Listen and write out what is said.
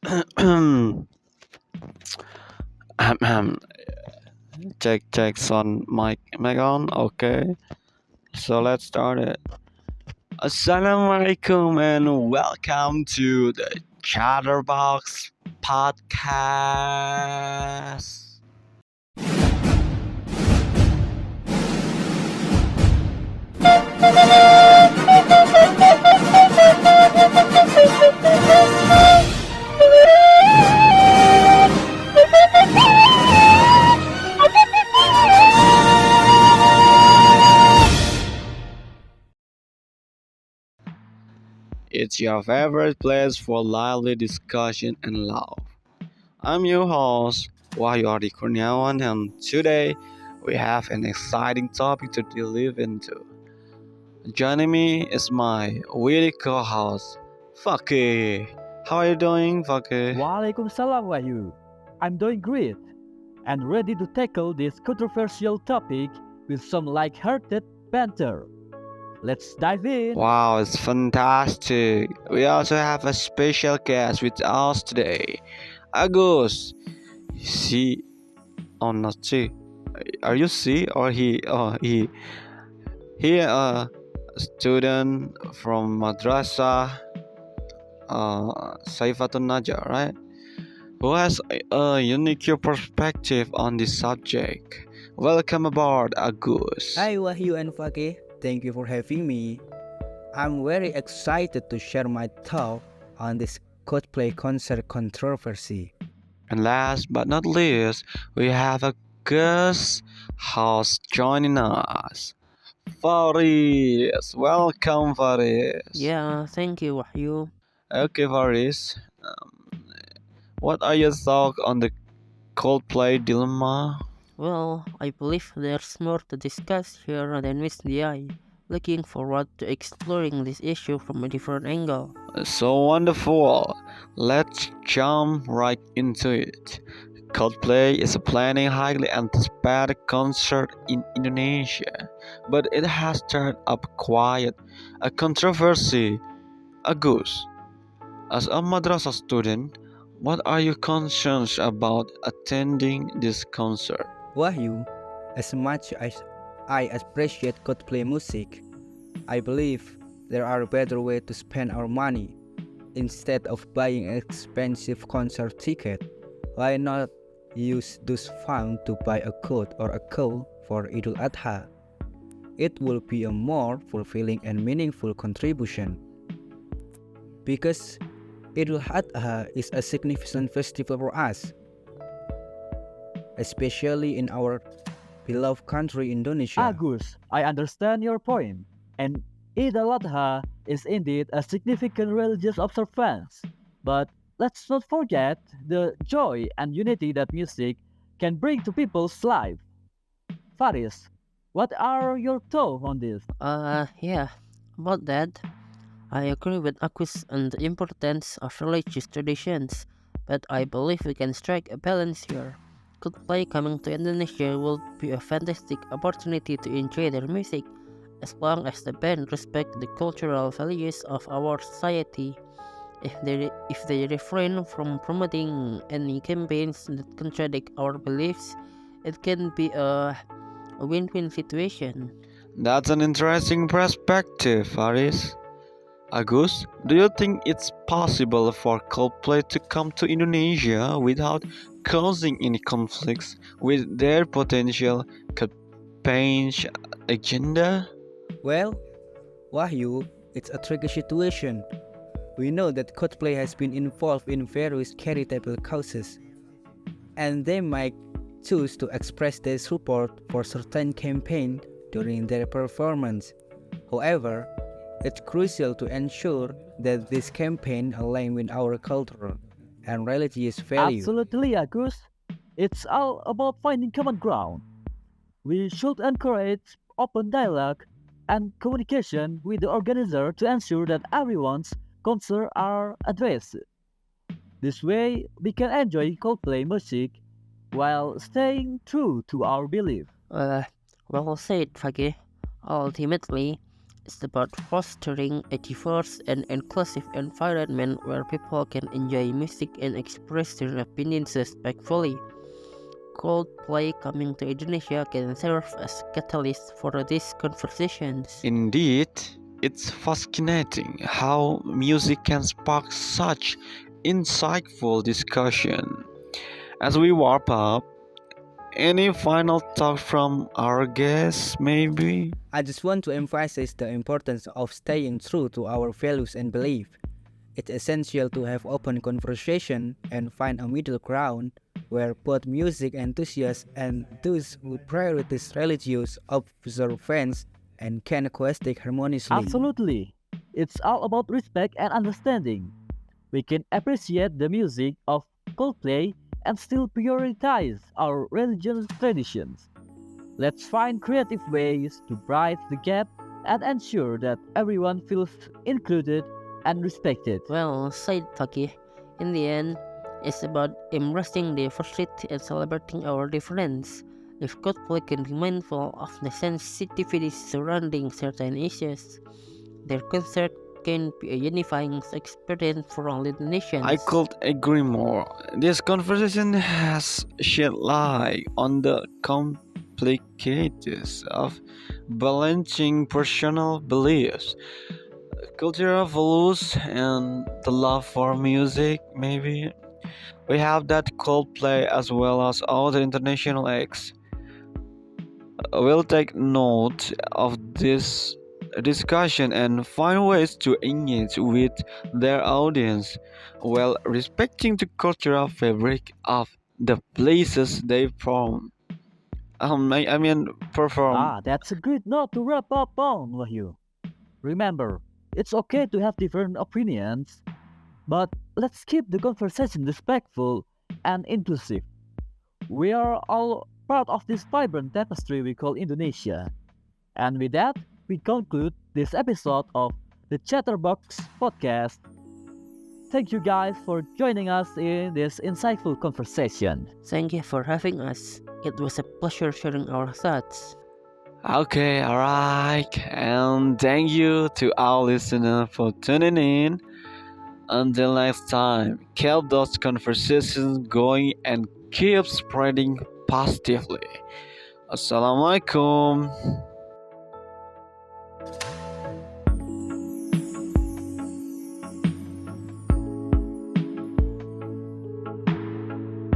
Ahem. Check on mic on. Okay, so let's start it. Assalamualaikum and welcome to the Chatterbox podcast. It's your favorite place for lively discussion and love. I'm your host, Wahyu Ardy K, and today we have an exciting topic to delve into. Joining me is my witty co-host, Faqih. How are you doing, Faqih? Waalaikumsalam Wahyu. I'm doing great and ready to tackle this controversial topic with some light-hearted banter. Let's dive in. Wow, it's fantastic. We also have a special guest with us today, Agus. She, oh not she. Are you she or he? Oh he. He a student from Madrasah Saifatun Najah, right? Who has a unique perspective on this subject. Welcome aboard, Agus. Hi Wahyu and Faqih, thank you for having me. I'm very excited to share my thought on this Coldplay concert controversy. And last but not least, we have a guest host joining us. Faris. Welcome, Faris. Yeah, thank you, Wahyu. Okay, Faris. What are your thoughts on the Coldplay dilemma? Well, I believe there's more to discuss here than meets the eye. Looking forward to exploring this issue from a different angle. So wonderful. Let's jump right into it. Coldplay is planning highly anticipated concert in Indonesia, but it has stirred up quite a controversy. Agus, as a madrasah student, what are your concerns about attending this concert? Wahyu, as much as I appreciate Coldplay music, I believe there are better ways to spend our money. Instead of buying expensive concert ticket, why not use those funds to buy a coat or a coat for Idul Adha? It will be a more fulfilling and meaningful contribution. Because Idul Adha is a significant festival for us, especially in our beloved country Indonesia. Agus, I understand your point. And Eid al-Adha is indeed a significant religious observance. But let's not forget the joy and unity that music can bring to people's life. Faris, what are your thoughts on this? Yeah, about that, I agree with Agus on the importance of religious traditions, but I believe we can strike a balance here. Coldplay coming to Indonesia will be a fantastic opportunity to enjoy their music, as long as the band respect the cultural values of our society. If they refrain from promoting any campaigns that contradict our beliefs, it can be a win-win situation. That's an interesting perspective, Faris. Agus, do you think it's possible for Coldplay to come to Indonesia without causing any conflicts with their potential campaign agenda? Well, Wahyu, it's a tricky situation. We know that Coldplay has been involved in various charitable causes, and they might choose to express their support for certain campaign during their performance. However, it's crucial to ensure that this campaign align with our cultural and religious value. Absolutely, Agus. It's all about finding common ground. We should encourage open dialogue and communication with the organizer to ensure that everyone's concerns are addressed. This way, we can enjoy Coldplay music while staying true to our belief. Well said, Faqih. Ultimately, It's about fostering a diverse and inclusive environment where people can enjoy music and express their opinions respectfully. Coldplay coming to Indonesia can serve as catalyst for these conversations. Indeed, it's fascinating how music can spark such insightful discussion. As we wrap up, any final thought from our guests, maybe? I just want to emphasize the importance of staying true to our values and beliefs. It's essential to have open conversation and find a middle ground where both music enthusiasts and those who prioritize religious observance and can coexist harmoniously. Absolutely. It's all about respect and understanding. We can appreciate the music of Coldplay and still prioritize our religious traditions. Let's find creative ways to bridge the gap and ensure that everyone feels included and respected. Well said, Faqih. In the end, it's about embracing diversity and celebrating our difference. If Coldplay can be mindful of the sensitivities surrounding certain issues, their concert can be a unifying experience for all Indonesians. I could agree more. This conversation has shed light on the complications of balancing personal beliefs, cultural values, and the love for music, maybe. We have that Coldplay as well as other international acts. We'll take note of this discussion and find ways to engage with their audience while respecting the cultural fabric of the places they perform. That's a good note to wrap up on, Wahyu. Remember, it's okay to have different opinions, but let's keep the conversation respectful and inclusive. We are all part of this vibrant tapestry we call Indonesia. And with that, we conclude this episode of the Chatterbox podcast. Thank you guys for joining us in this insightful conversation. Thank you for having us. It was a pleasure sharing our thoughts. Okay, alright, and thank you to our listeners for tuning in. Until next time, keep those conversations going and keep spreading positively. Assalamualaikum.